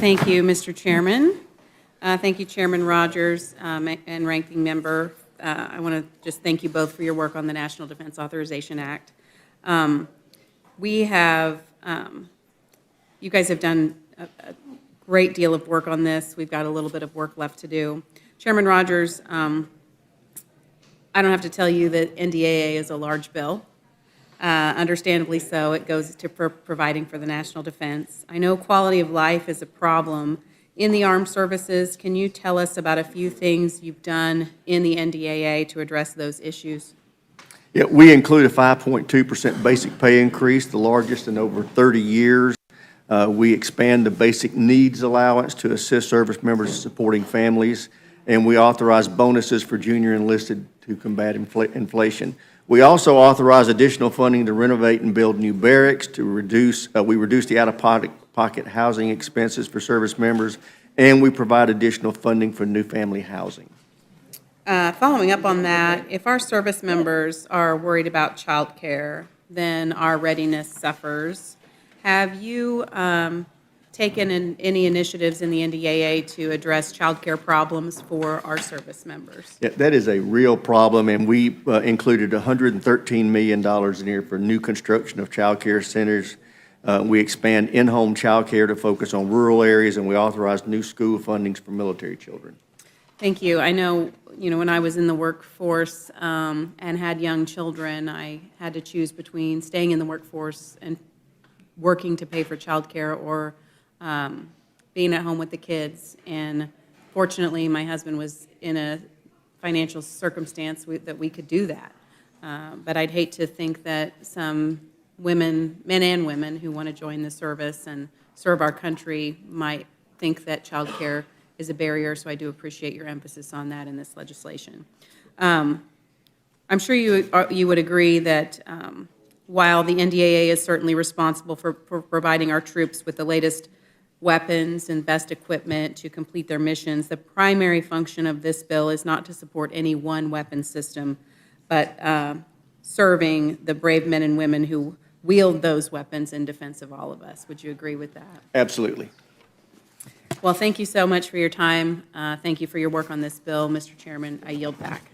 Thank you, Mr. Chairman. Thank you, Chairman Rogers and Ranking Member. I want to just thank you both for your work on the National Defense Authorization Act. We have, you guys have done a great deal of work on this. We've got a little bit of work left to do. Chairman Rogers, I don't have to tell you that NDAA is a large bill. Understandably so, it goes to providing for the national defense. I know quality of life is a problem in the armed services. Can you tell us about a few things you've done in the NDAA to address those issues? Yeah, we include a 5.2% basic pay increase, the largest in over 30 years. We expand the basic needs allowance to assist service members supporting families, and we authorize bonuses for junior enlisted to combat inflation. We also authorize additional funding to renovate and build new barracks, to reduce the out-of-pocket housing expenses for service members, and we provide additional funding for new family housing. Following up on that, if our service members are worried about child care, then our readiness suffers. Have you taken any initiatives in the NDAA to address child care problems for our service members? Yeah, that is a real problem, and we included $113 million in here for new construction of child care centers. We expand in-home child care to focus on rural areas, and we authorize new school fundings for military children. Thank you. I know, when I was in the workforce and had young children, I had to choose between staying in the workforce and working to pay for child care or being at home with the kids. And fortunately, my husband was in a financial circumstance that we could do that. But I'd hate to think that some women, men and women, who want to join the service and serve our country might think that child care is a barrier, so I do appreciate your emphasis on that in this legislation. I'm sure you would agree that while the NDAA is certainly responsible for providing our troops with the latest weapons and best equipment to complete their missions, the primary function of this bill is not to support any one weapon system, but serving the brave men and women who wield those weapons in defense of all of us. Would you agree with that? Absolutely. Well, thank you so much for your time. Thank you for your work on this bill. Mr. Chairman, I yield back.